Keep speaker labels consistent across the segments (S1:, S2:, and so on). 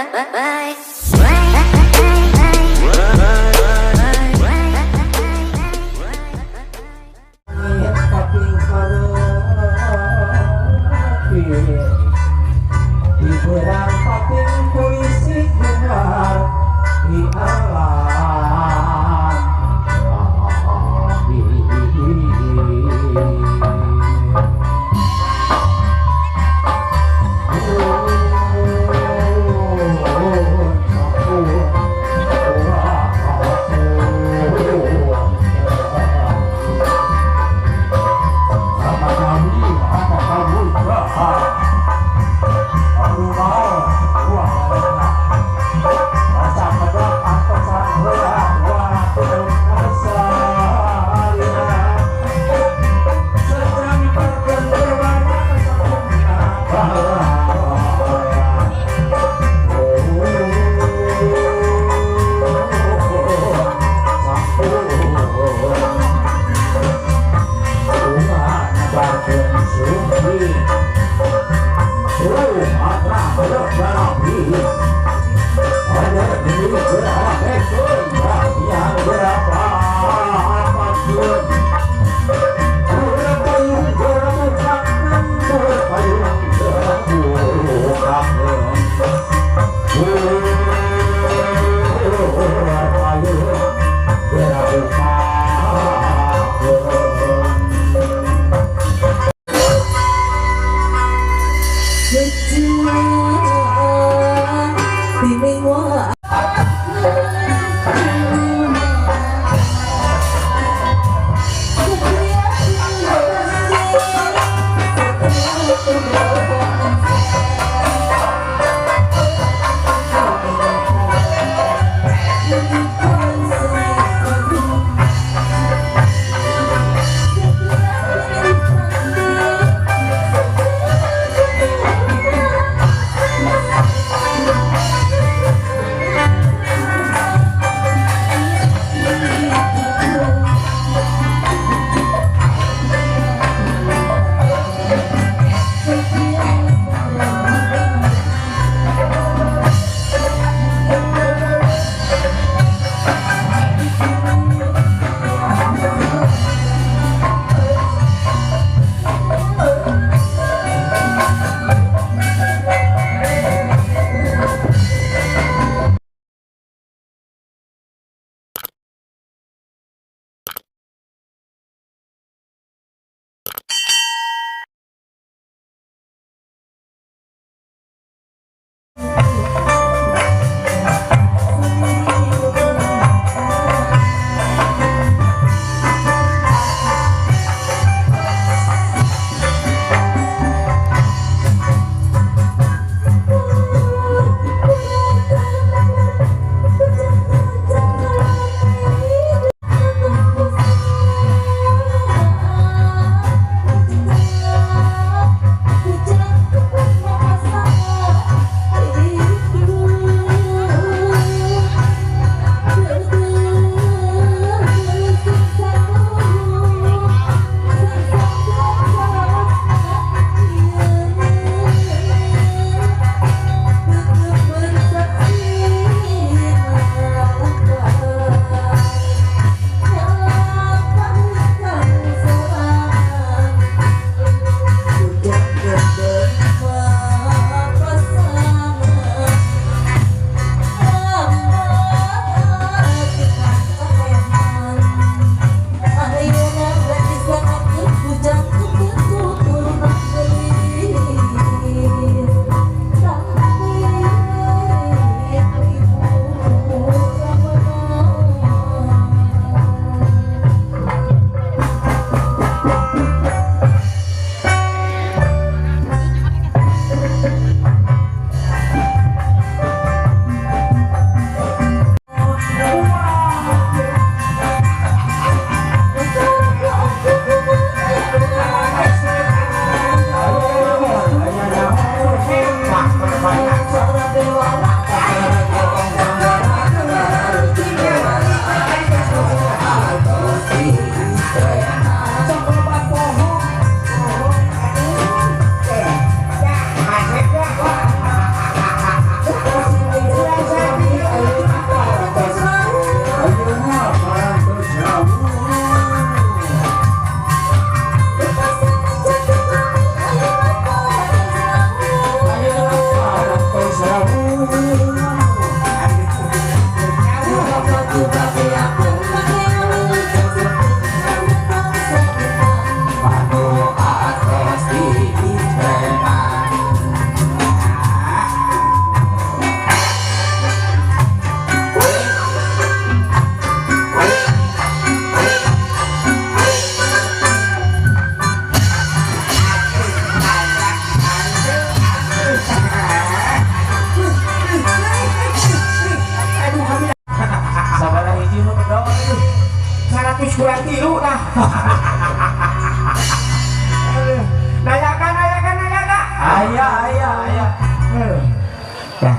S1: Aduh,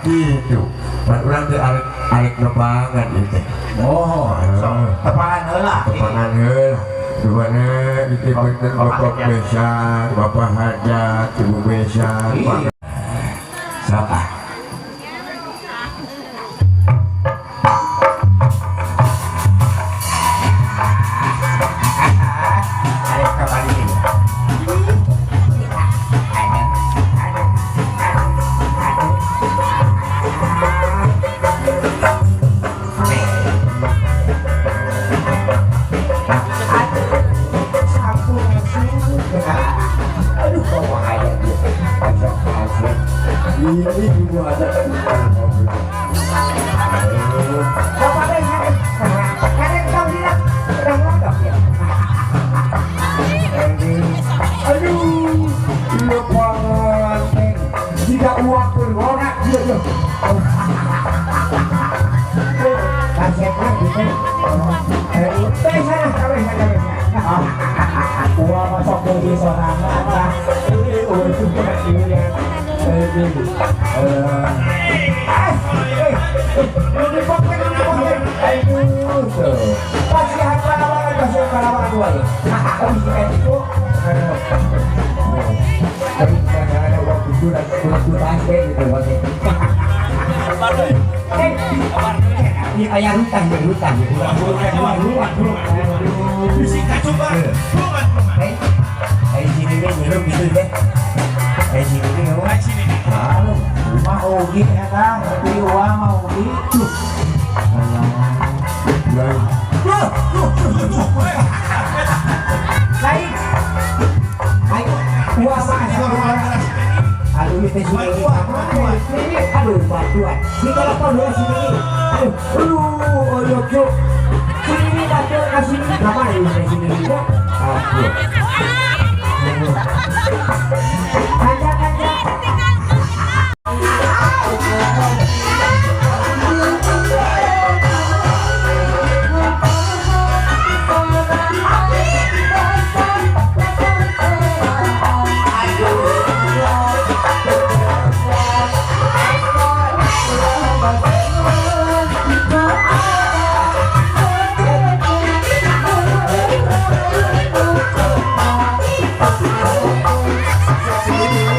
S1: Gitu, orang teh arek nepangan itu. Oh, tepangan heula. Tepangan heula. Dubana dititipkeun bapak besan, bapak hajat, ibu besan, siapa? Ini juga ada. Aduh, lupa tidak uang pun orang dia. Kasih lagi kan? Uang masuk ke sorangan lah. Ini uang juga ini. Ini kayak hutan. Bisika coba. Kayak sini deh, nyuruh gitu deh. Kayak sini deh, kayak sini deh. Mau gitu ya kan? Beli uang mau gitu. Lain. Uang mana? Aduh ini sini. Aduh batuan. Ini kalau kau dua sini. Aduh, cuk. Sini batu kasih berapa nih di sini? Aduh. Kanja.
S2: Ini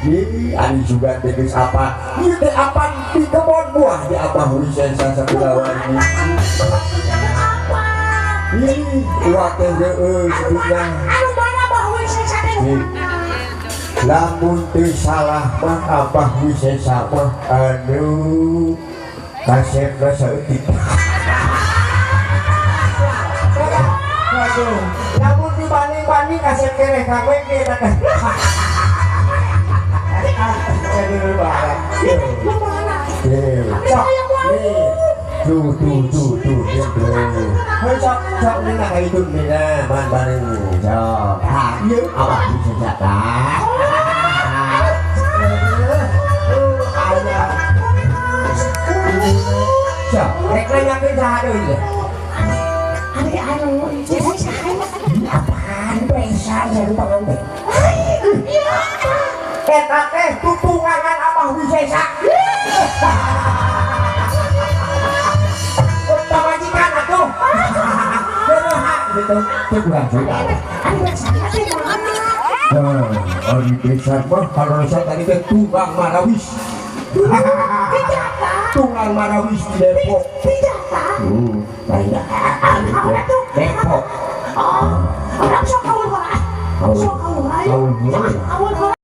S2: Ani juga tegas apa? Ini apa di kebun buah di Abah Wisesa Sakulawan ini. Ih, wakil sebutnya.
S3: Anu mana Abah Wisesa teh?
S2: Lamun teu salah mah Abah Wisesa mah anu kasepna saeutik.
S1: Waduh, namun dibanding-banding kasih kere kawe kita kan. Aduh, barang.
S3: Lu mana?
S1: Cok, nih. Tuh, cok, ini nak itu mina, bareng, cok. Iya, awak bisa jatah. Ayah. Cok, rekna yang kita ada ini.
S3: Anu,
S1: Apaan besar dari pengantin?
S3: iya.
S1: Eta teh tutungan Abah Wisesa. Pamajikan atuh. Gitu, itu bukan juga.
S3: Anu sana teh mana?
S2: Ari desa mah kalau saya tadi teh tunggang marawis. Tunggang marawis di Depok.
S1: Depok.
S3: Oh, orang sok kawul-kawul. Sok kawul.
S2: Kawul.
S3: Kawul-kawul.